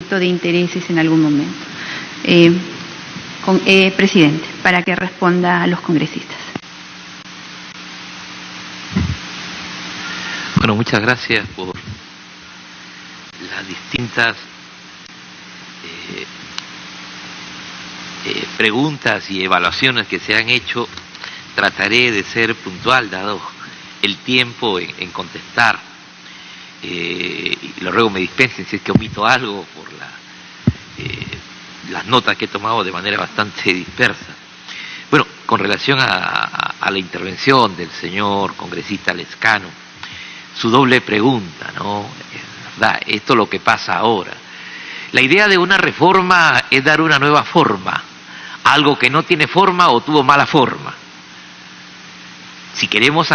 conflicto de intereses en algún momento. Presidente, para que responda a los congresistas. Bueno, muchas gracias por las distintas preguntas y evaluaciones que se han hecho. Trataré de ser puntual, dado el tiempo en contestar. Y lo ruego me dispensen si es que omito algo por las notas que he tomado de manera bastante dispersa. Bueno, con relación a la intervención del señor congresista Lezcano, su doble pregunta, ¿no? ¿Verdad? Esto es lo que pasa ahora. La idea de una reforma es dar una nueva forma a algo que no tiene forma o tuvo mala forma. Si queremos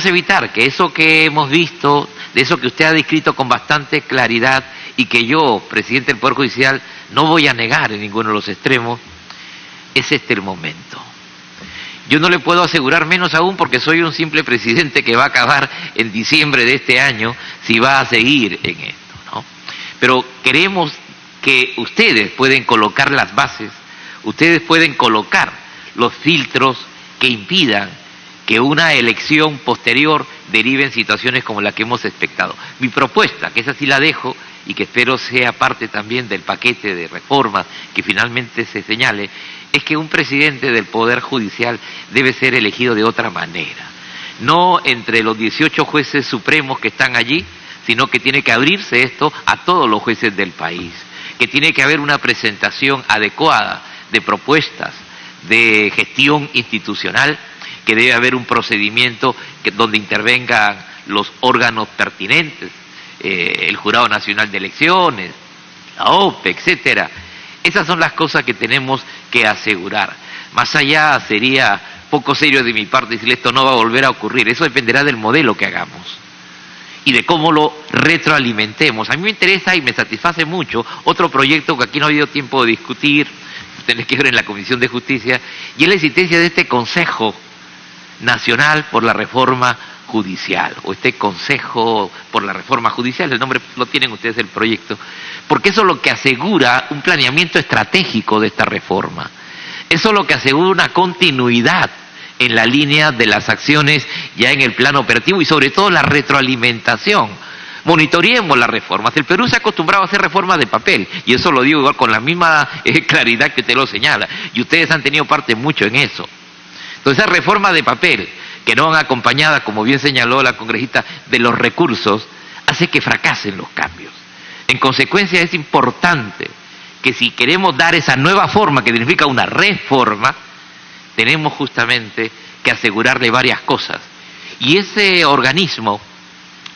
evitar que eso que hemos visto, de eso que usted ha descrito con bastante claridad y que yo, presidente del Poder Judicial, no voy a negar en ninguno de los extremos, es este el momento. Yo no le puedo asegurar, menos aún porque soy un simple presidente que va a acabar en diciembre de este año, si va a seguir en esto, ¿no? Pero queremos que ustedes pueden colocar las bases, ustedes pueden colocar los filtros que impidan que una elección posterior derive en situaciones como la que hemos expectado. Mi propuesta, que esa sí la dejo y que espero sea parte también del paquete de reformas que finalmente se señale, es que un presidente del Poder Judicial debe ser elegido de otra manera. No entre los 18 jueces supremos que están allí, sino que tiene que abrirse esto a todos los jueces del país, que tiene que haber una presentación adecuada de propuestas de gestión institucional, que debe haber un procedimiento donde intervengan los órganos pertinentes, el Jurado Nacional de Elecciones, la OPE, etcétera. Esas son las cosas que tenemos que asegurar. Más allá sería poco serio de mi parte decirle esto no va a volver a ocurrir. Eso dependerá del modelo que hagamos y de cómo lo retroalimentemos. A mí me interesa y me satisface mucho otro proyecto que aquí no ha habido tiempo de discutir, tenés que ver en la Comisión de Justicia, y es la existencia de este Consejo Nacional por la Reforma Judicial, o este Consejo por la Reforma Judicial, el nombre lo tienen ustedes el proyecto, porque eso es lo que asegura un planeamiento estratégico de esta reforma, eso es lo que asegura una continuidad en la línea de las acciones ya en el plano operativo y sobre todo la retroalimentación. Monitoreemos las reformas. El Perú se ha acostumbrado a hacer reformas de papel, y eso lo digo igual con la misma claridad que usted lo señala, y ustedes han tenido parte mucho en eso. Entonces, esas reformas de papel, que no van acompañadas, como bien señaló la congresista, de los recursos, hace que fracasen los cambios. En consecuencia, es importante que si queremos dar esa nueva forma, que significa una reforma, tenemos justamente que asegurarle varias cosas. Y ese organismo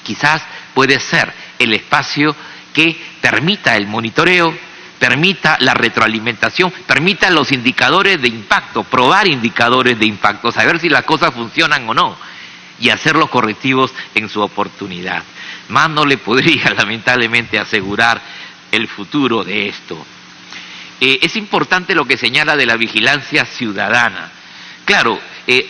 quizás puede ser el espacio que permita el monitoreo, permita la retroalimentación, permita los indicadores de impacto, probar indicadores de impacto, saber si las cosas funcionan o no, y hacer los correctivos en su oportunidad. Más no le podría lamentablemente asegurar el futuro de esto. Es importante lo que señala de la vigilancia ciudadana. Claro,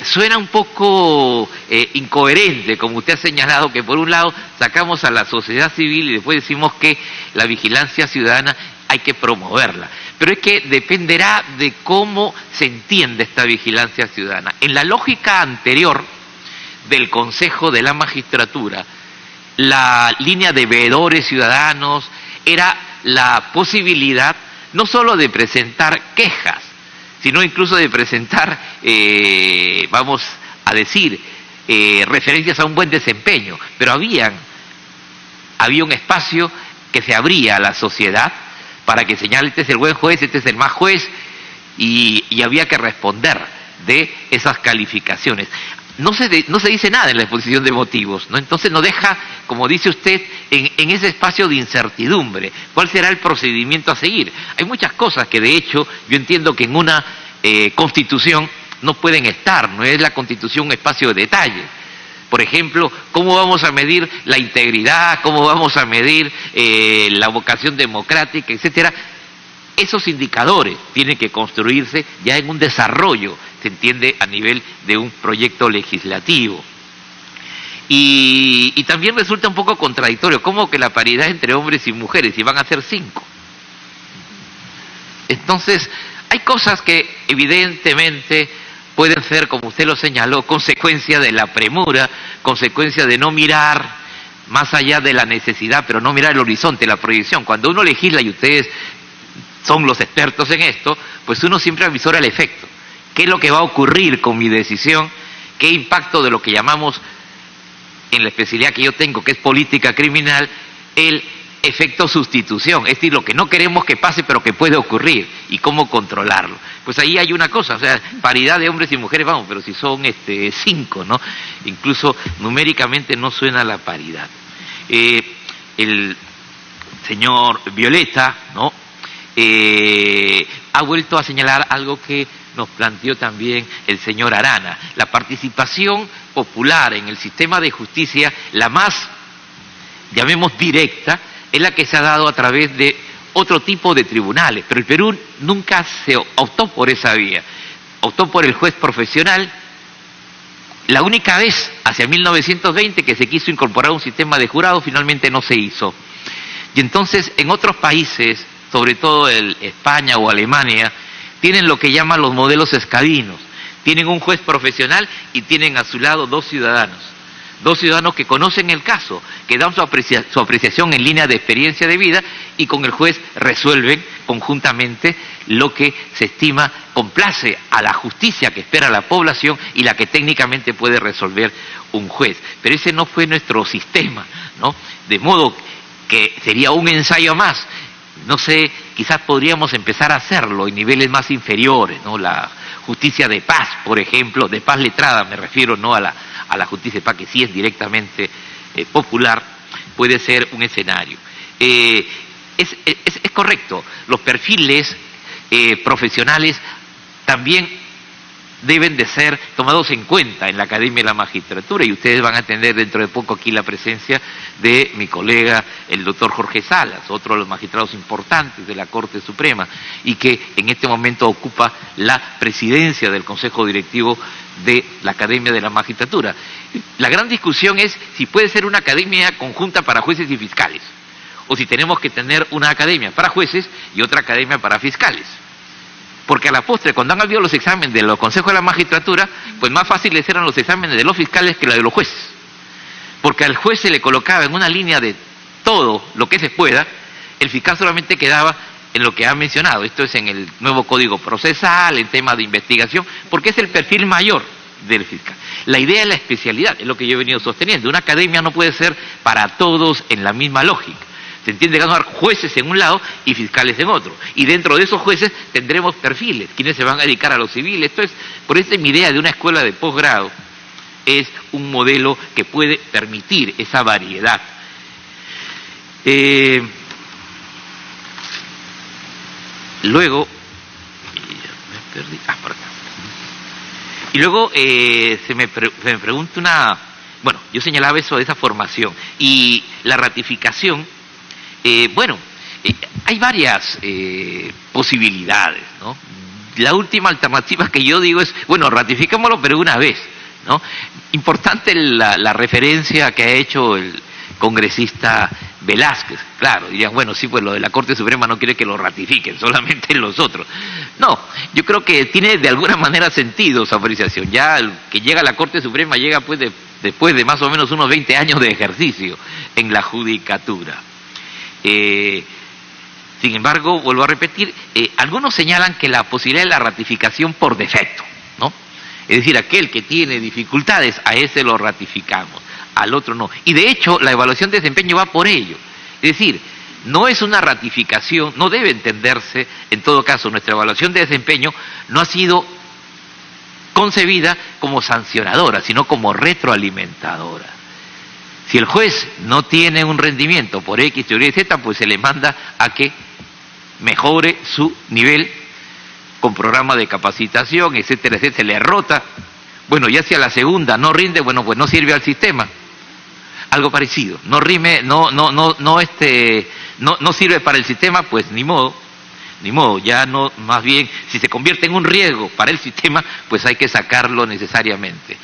suena un poco incoherente, como usted ha señalado, que por un lado sacamos a la sociedad civil y después decimos que la vigilancia ciudadana hay que promoverla. Pero es que dependerá de cómo se entiende esta vigilancia ciudadana. En la lógica anterior del Consejo de la Magistratura, la línea de veedores ciudadanos era la posibilidad no solo de presentar quejas, sino incluso de presentar, vamos a decir, referencias a un buen desempeño. Pero había un espacio que se abría a la sociedad para que señale, este es el buen juez, este es el mal juez, y había que responder de esas calificaciones. No se dice nada en la exposición de motivos, ¿no? Entonces nos deja, como dice usted, en ese espacio de incertidumbre. ¿Cuál será el procedimiento a seguir? Hay muchas cosas que de hecho yo entiendo que en una constitución no pueden estar, no es la constitución un espacio de detalle. Por ejemplo, ¿cómo vamos a medir la integridad? ¿Cómo vamos a medir la vocación democrática, etcétera? Esos indicadores tienen que construirse ya en un desarrollo, se entiende, a nivel de un proyecto legislativo. Y también resulta un poco contradictorio, ¿cómo que la paridad entre hombres y mujeres, y van a ser 5? Entonces, hay cosas que evidentemente pueden ser, como usted lo señaló, consecuencia de la premura, consecuencia de no mirar más allá de la necesidad, pero no mirar el horizonte, la proyección. Cuando uno legisla, y ustedes son los expertos en esto, pues uno siempre avisora el efecto. ¿Qué es lo que va a ocurrir con mi decisión? ¿Qué impacto de lo que llamamos, en la especialidad que yo tengo, que es política criminal, el efecto sustitución? Es decir, lo que no queremos que pase, pero que puede ocurrir, y cómo controlarlo. Pues ahí hay una cosa, o sea, paridad de hombres y mujeres, vamos, pero si son 5, ¿no? Incluso numéricamente no suena la paridad. El señor Violeta, ¿no? Ha vuelto a señalar algo que nos planteó también el señor Arana, la participación popular en el sistema de justicia, la más, llamemos, directa, es la que se ha dado a través de otro tipo de tribunales, pero el Perú nunca se optó por esa vía, optó por el juez profesional. La única vez, hacia 1920, que se quiso incorporar un sistema de jurado, finalmente no se hizo. Y entonces, en otros países, sobre todo España o Alemania, tienen lo que llaman los modelos escadinos. Tienen un juez profesional y tienen a su lado 2 ciudadanos. 2 ciudadanos que conocen el caso, que dan su apreciación en línea de experiencia de vida, y con el juez resuelven conjuntamente lo que se estima complace a la justicia que espera la población y la que técnicamente puede resolver un juez. Pero ese no fue nuestro sistema, ¿no? De modo que sería un ensayo más. No sé, quizás podríamos empezar a hacerlo en niveles más inferiores, ¿no? La justicia de paz, por ejemplo, de paz letrada me refiero, no a la justicia de paz, que sí es directamente popular, puede ser un escenario. Es correcto, los perfiles profesionales también deben de ser tomados en cuenta en la Academia de la Magistratura, y ustedes van a tener dentro de poco aquí la presencia de mi colega, el doctor Jorge Salas, otro de los magistrados importantes de la Corte Suprema, y que en este momento ocupa la presidencia del Consejo Directivo de la Academia de la Magistratura. La gran discusión es si puede ser una academia conjunta para jueces y fiscales, o si tenemos que tener una academia para jueces y otra academia para fiscales. Porque a la postre, cuando han habido los exámenes de los consejos de la magistratura, pues más fáciles eran los exámenes de los fiscales que los de los jueces. Porque al juez se le colocaba en una línea de todo lo que se pueda, el fiscal solamente quedaba en lo que ha mencionado. Esto es en el nuevo Código Procesal, en tema de investigación, porque es el perfil mayor del fiscal. La idea es la especialidad, es lo que yo he venido sosteniendo. Una academia no puede ser para todos en la misma lógica. Se entiende que van a haber jueces en un lado y fiscales en otro. Y dentro de esos jueces tendremos perfiles, quienes se van a dedicar a lo civil. Esto es, por eso mi idea de una escuela de posgrado es un modelo que puede permitir esa variedad. Luego, por acá. Y luego se me pregunta bueno, yo señalaba eso de esa formación y la ratificación. Hay varias posibilidades, ¿no? La última alternativa que yo digo es, bueno, ratificémoslo, pero una vez, ¿no? Importante la referencia que ha hecho el congresista Velázquez. Claro, dirían, bueno, sí, pues lo de la Corte Suprema no quiere que lo ratifiquen, solamente los otros. No, yo creo que tiene de alguna manera sentido su apreciación. Ya el que llega a la Corte Suprema llega pues después de más o menos unos 20 años de ejercicio en la judicatura. Sin embargo, vuelvo a repetir, algunos señalan que la posibilidad de la ratificación por defecto, ¿no? Es decir, aquel que tiene dificultades, a ese lo ratificamos, al otro no. Y de hecho, la evaluación de desempeño va por ello. Es decir, no es una ratificación, no debe entenderse, en todo caso, nuestra evaluación de desempeño no ha sido concebida como sancionadora, sino como retroalimentadora. Si el juez no tiene un rendimiento por X, Y, Z, pues se le manda a que mejore su nivel con programa de capacitación, etcétera, etcétera, se le rota. Bueno, ya si a la segunda no rinde, bueno, pues no sirve al sistema. Algo parecido, no sirve para el sistema, pues ni modo, ya no, más bien, si se convierte en un riesgo para el sistema, pues hay que sacarlo necesariamente,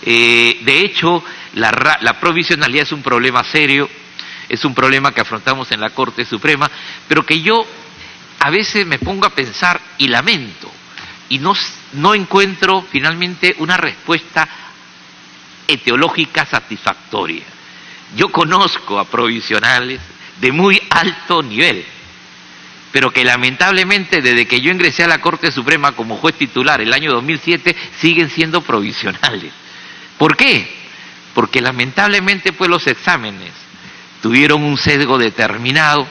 De hecho, la provisionalidad es un problema serio, es un problema que afrontamos en la Corte Suprema, pero que yo a veces me pongo a pensar y lamento, y no encuentro finalmente una respuesta etiológica satisfactoria. Yo conozco a provisionales de muy alto nivel, pero que lamentablemente desde que yo ingresé a la Corte Suprema como juez titular el año 2007 siguen siendo provisionales. ¿Por qué? Porque lamentablemente pues los exámenes tuvieron un sesgo determinado,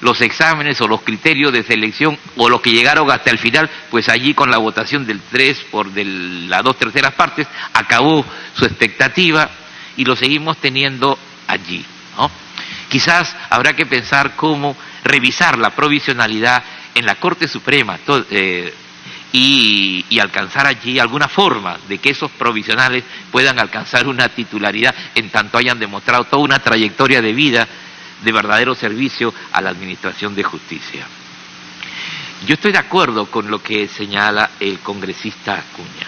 los exámenes o los criterios de selección o los que llegaron hasta el final, pues allí con la votación del 3 de las 2/3 partes acabó su expectativa y lo seguimos teniendo allí, ¿no? Quizás habrá que pensar cómo revisar la provisionalidad en la Corte Suprema y alcanzar allí alguna forma de que esos provisionales puedan alcanzar una titularidad en tanto hayan demostrado toda una trayectoria de vida de verdadero servicio a la Administración de Justicia. Yo estoy de acuerdo con lo que señala el congresista Acuña.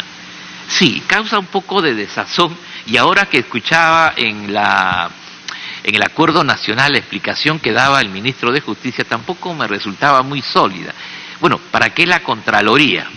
Sí, causa un poco de desazón, y ahora que escuchaba en el acuerdo nacional la explicación que daba el ministro de Justicia tampoco me resultaba muy sólida. Bueno, ¿para qué la Contraloría?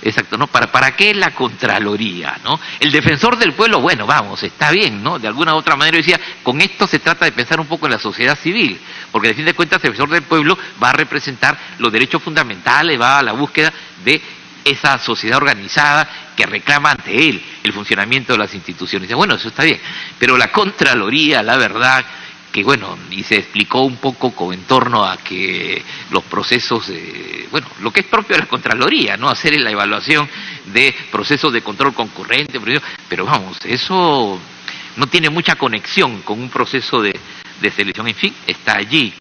Exacto, ¿no? ¿Para qué la Contraloría, no? El defensor del pueblo, bueno, vamos, está bien, ¿no? De alguna u otra manera decía, con esto se trata de pensar un poco en la sociedad civil, porque de fin de cuentas el defensor del pueblo va a representar los derechos fundamentales, va a la búsqueda de esa sociedad organizada que reclama ante él el funcionamiento de las instituciones. Bueno, eso está bien, pero la Contraloría, la verdad, que bueno, y se explicó un poco en torno a que los procesos, bueno, lo que es propio de la Contraloría, ¿no? Hacer la evaluación de procesos de control concurrente, pero vamos, eso no tiene mucha conexión con un proceso de selección, en fin, está allí.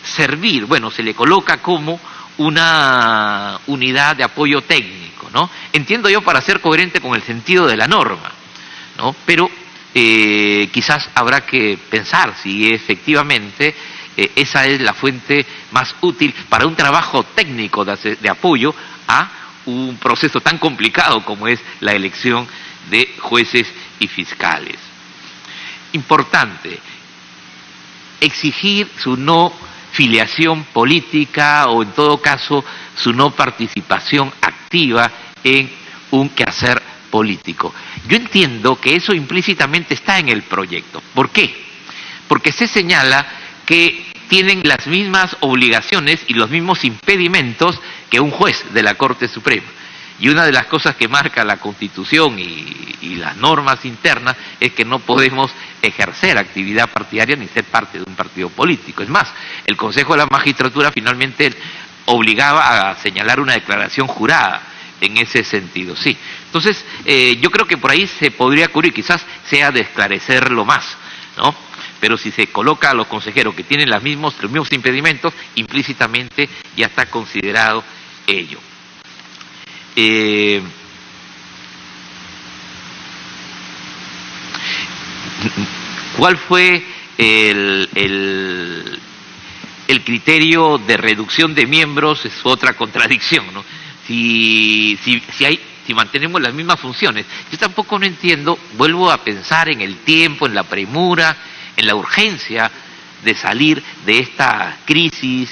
Servir, bueno, se le coloca como una unidad de apoyo técnico, ¿no? Entiendo yo para ser coherente con el sentido de la norma, ¿no? Pero quizás habrá que pensar si efectivamente esa es la fuente más útil para un trabajo técnico de apoyo a un proceso tan complicado como es la elección de jueces y fiscales. Importante, exigir su no filiación política o en todo caso su no participación activa en un quehacer político. Yo entiendo que eso implícitamente está en el proyecto. ¿Por qué? Porque se señala que tienen las mismas obligaciones y los mismos impedimentos que un juez de la Corte Suprema. Y una de las cosas que marca la Constitución y las normas internas es que no podemos ejercer actividad partidaria ni ser parte de un partido político. Es más, el Consejo de la Magistratura finalmente obligaba a señalar una declaración jurada en ese sentido, sí. Entonces, yo creo que por ahí se podría cubrir, quizás sea de esclarecerlo más, ¿no? Pero si se coloca a los consejeros que tienen los mismos impedimentos, implícitamente ya está considerado ello. ¿Cuál fue el criterio de reducción de miembros? Es otra contradicción, ¿no? Si mantenemos las mismas funciones. Yo tampoco no entiendo, vuelvo a pensar en el tiempo, en la premura, en la urgencia de salir de esta crisis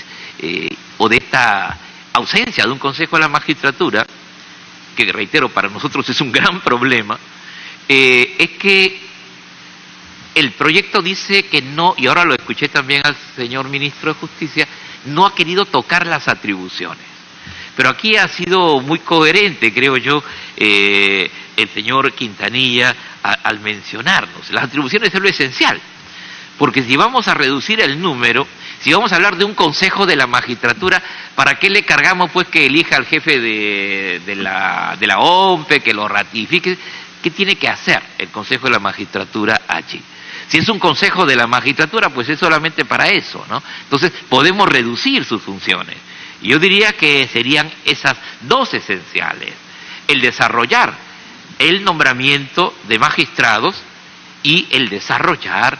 o de esta ausencia de un Consejo de la Magistratura, que reitero, para nosotros es un gran problema, es que el proyecto dice que no, y ahora lo escuché también al señor ministro de Justicia, no ha querido tocar las atribuciones. Pero aquí ha sido muy coherente, creo yo, el señor Quintanilla al mencionarnos. Las atribuciones es lo esencial, porque si vamos a reducir el número, si vamos a hablar de un Consejo de la Magistratura, ¿para qué le cargamos pues que elija al jefe de la OMPE, que lo ratifique? ¿Qué tiene que hacer el Consejo de la Magistratura allí? Si es un Consejo de la Magistratura, pues es solamente para eso, ¿no? Entonces podemos reducir sus funciones. Yo diría que serían esas dos esenciales: el desarrollar el nombramiento de magistrados y el desarrollar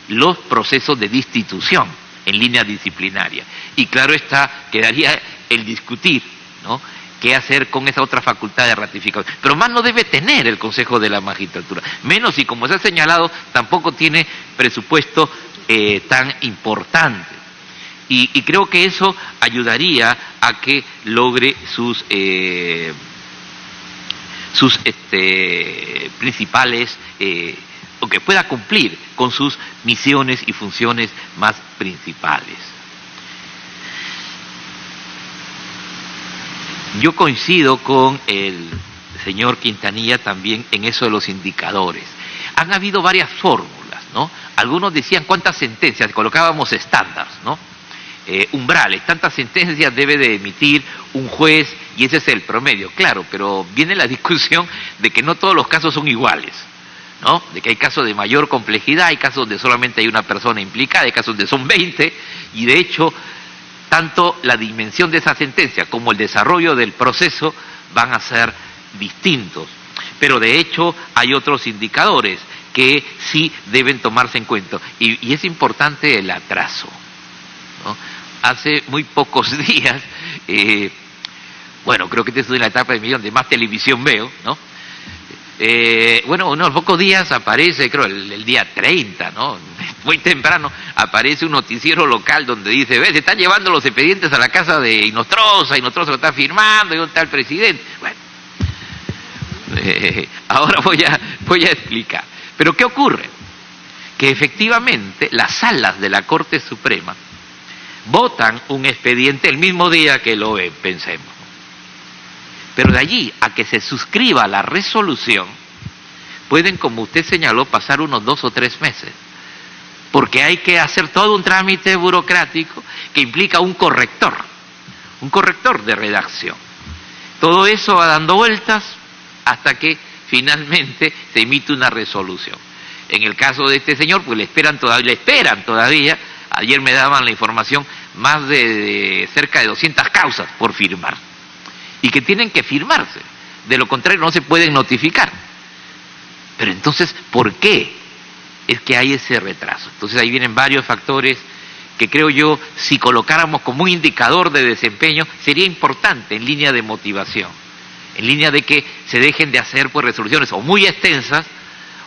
los procesos de destitución en línea disciplinaria. Y claro está, quedaría el discutir, ¿no?, qué hacer con esa otra facultad de ratificación. Pero más no debe tener el Consejo de la Magistratura, menos y como se ha señalado, tampoco tiene presupuesto tan importante. Y creo que eso ayudaría a que logre sus principales, o que pueda cumplir con sus misiones y funciones más principales. Yo coincido con el señor Quintanilla también en eso de los indicadores. Han habido varias fórmulas, ¿no? Algunos decían cuántas sentencias, colocábamos estándares, ¿no? Umbrales, tantas sentencias debe de emitir un juez y ese es el promedio, claro, pero viene la discusión de que no todos los casos son iguales, ¿no? De que hay casos de mayor complejidad, hay casos donde solamente hay una persona implicada, hay casos donde son 20 y de hecho tanto la dimensión de esa sentencia como el desarrollo del proceso van a ser distintos. Pero de hecho hay otros indicadores que sí deben tomarse en cuenta y es importante el atraso, ¿no? Hace muy pocos días, bueno, creo que esta es una etapa de mi vida donde más televisión veo, ¿no? Bueno, unos pocos días aparece, creo, el día 30, ¿no? Muy temprano, aparece un noticiero local donde dice, se están llevando los expedientes a la casa de Inostroza lo está firmando, y un tal presidente. Bueno, ahora voy a explicar. Pero ¿qué ocurre? Que efectivamente las salas de la Corte Suprema votan un expediente el mismo día que lo pensemos. Pero de allí a que se suscriba la resolución, pueden, como usted señaló, pasar unos 2 o 3 meses. Porque hay que hacer todo un trámite burocrático que implica un corrector de redacción. Todo eso va dando vueltas hasta que finalmente se emite una resolución. En el caso de este señor, pues le esperan todavía, ayer me daban la información, más de cerca de 200 causas por firmar. Y que tienen que firmarse, de lo contrario no se pueden notificar. Pero entonces, ¿por qué es que hay ese retraso? Entonces ahí vienen varios factores que creo yo, si colocáramos como un indicador de desempeño, sería importante en línea de motivación, en línea de que se dejen de hacer pues resoluciones o muy extensas,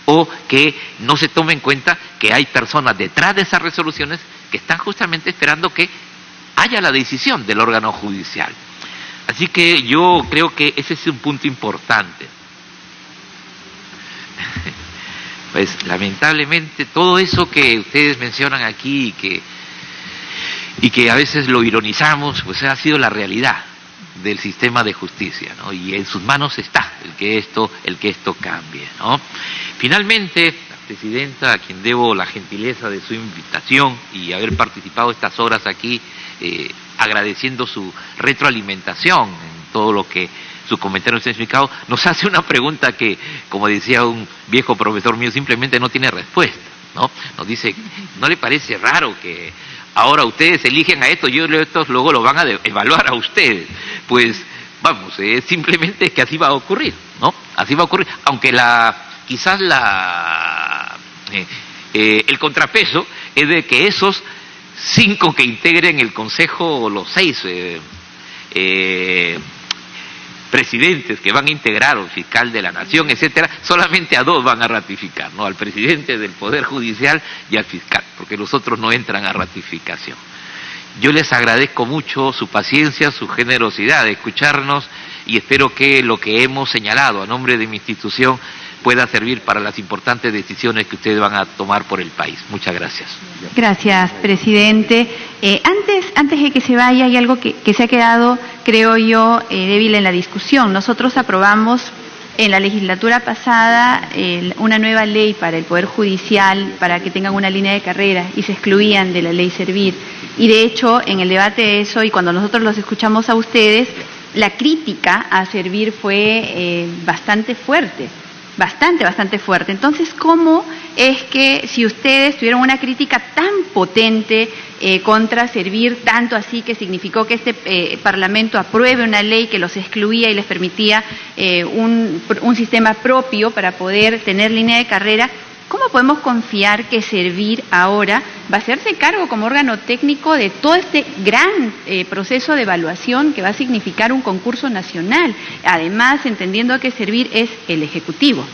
o que no se tome en cuenta que hay personas detrás de esas resoluciones que están justamente esperando que haya la decisión del órgano judicial. Así que yo creo que ese es un punto importante. Pues lamentablemente todo eso que ustedes mencionan aquí y que a veces lo ironizamos, pues ha sido la realidad del sistema de justicia, ¿no? Y en sus manos está el que esto cambie, ¿no? Finalmente, la presidenta, a quien debo la gentileza de su invitación y haber participado estas horas aquí, agradeciendo su retroalimentación en todo lo que sus comentarios han explicado, nos hace una pregunta que, como decía un viejo profesor mío, simplemente no tiene respuesta, ¿no? Nos dice, ¿no le parece raro que ahora ustedes eligen a estos y estos luego lo van a evaluar a ustedes? Pues vamos, simplemente es que así va a ocurrir, ¿no? Así va a ocurrir, aunque quizás el contrapeso es de que esos 5 que integren el Consejo, o los 6 presidentes que van a integrar, o fiscal de la Nación, etcétera, solamente a 2 van a ratificar, ¿no? Al presidente del Poder Judicial y al fiscal, porque los otros no entran a ratificación. Yo les agradezco mucho su paciencia, su generosidad de escucharnos y espero que lo que hemos señalado a nombre de mi institución pueda servir para las importantes decisiones que ustedes van a tomar por el país. Muchas gracias. Gracias, presidente. Antes de que se vaya, hay algo que se ha quedado, creo yo, débil en la discusión. Nosotros aprobamos en la legislatura pasada una nueva ley para el Poder Judicial, para que tengan una línea de carrera, y se excluían de la ley Servir. Y de hecho, en el debate de eso, y cuando nosotros los escuchamos a ustedes, la crítica a Servir fue bastante fuerte. Bastante fuerte. Entonces, ¿cómo es que si ustedes tuvieron una crítica tan potente contra Servir, tanto así que significó que este Parlamento apruebe una ley que los excluía y les permitía un sistema propio para poder tener línea de carrera, ¿cómo podemos confiar que Servir ahora va a hacerse cargo como órgano técnico de todo este gran proceso de evaluación que va a significar un concurso nacional? Además, entendiendo que Servir es el Ejecutivo.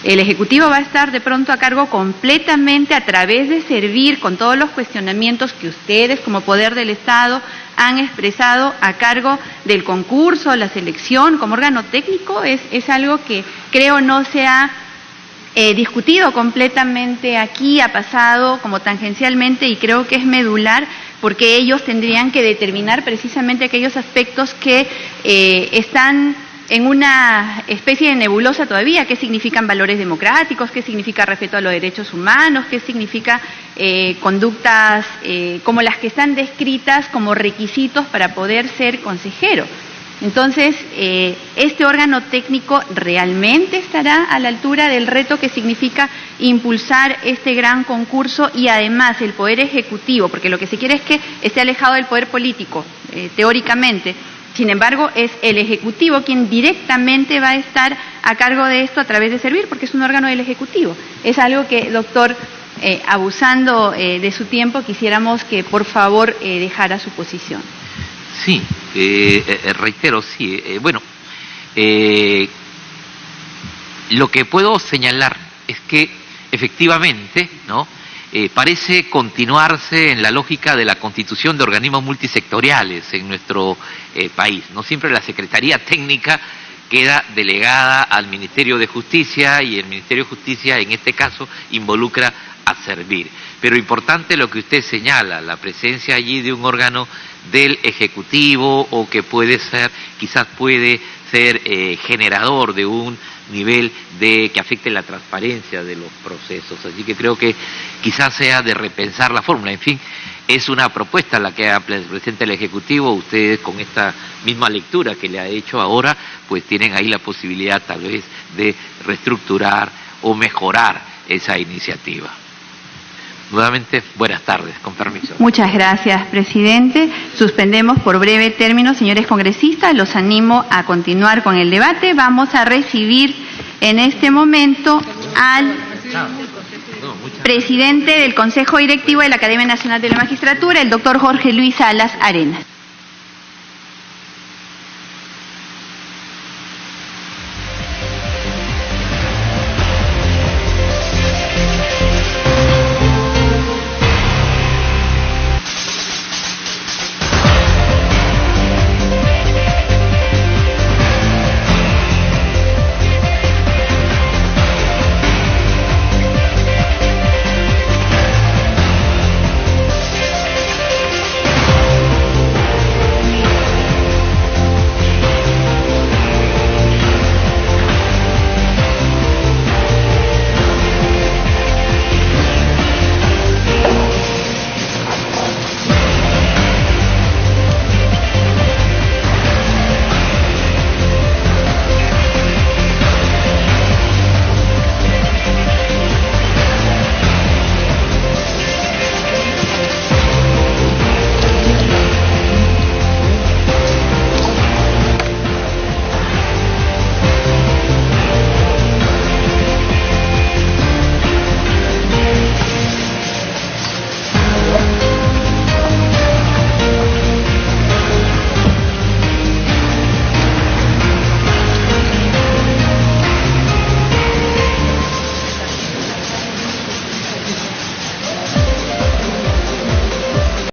El Ejecutivo va a estar de pronto a cargo completamente a través de Servir, con todos los cuestionamientos que ustedes como Poder del Estado han expresado a cargo del concurso, la selección como órgano técnico. Es algo que creo no se ha discutido completamente aquí, ha pasado como tangencialmente, y creo que es medular, porque ellos tendrían que determinar precisamente aquellos aspectos que están en una especie de nebulosa todavía. ¿Qué significan valores democráticos? ¿Qué significa respeto a los derechos humanos? ¿Qué significa conductas como las que están descritas como requisitos para poder ser consejero? Entonces, este órgano técnico realmente estará a la altura del reto que significa impulsar este gran concurso, y además el Poder Ejecutivo, porque lo que se quiere es que esté alejado del poder político, teóricamente. Sin embargo, es el Ejecutivo quien directamente va a estar a cargo de esto a través de Servir, porque es un órgano del Ejecutivo. Es algo que, doctor, abusando de su tiempo, quisiéramos que por favor dejara su posición. Sí, reitero, sí. Lo que puedo señalar es que efectivamente, ¿no?, parece continuarse en la lógica de la constitución de organismos multisectoriales en nuestro país. No siempre la Secretaría Técnica queda delegada al Ministerio de Justicia, y el Ministerio de Justicia en este caso involucra a Servir. Pero importante lo que usted señala, la presencia allí de un órgano del Ejecutivo, o que puede ser, quizás puede ser generador de un nivel que afecte la transparencia de los procesos. Así que creo que quizás sea de repensar la fórmula. En fin, es una propuesta la que presenta el Ejecutivo. Ustedes, con esta misma lectura que le ha hecho ahora, pues tienen ahí la posibilidad tal vez de reestructurar o mejorar esa iniciativa. Nuevamente, buenas tardes, con permiso. Muchas gracias, presidente. Suspendemos por breve término, señores congresistas. Los animo a continuar con el debate. Vamos a recibir en este momento al presidente del Consejo Directivo de la Academia Nacional de la Magistratura, el doctor Jorge Luis Salas Arenas.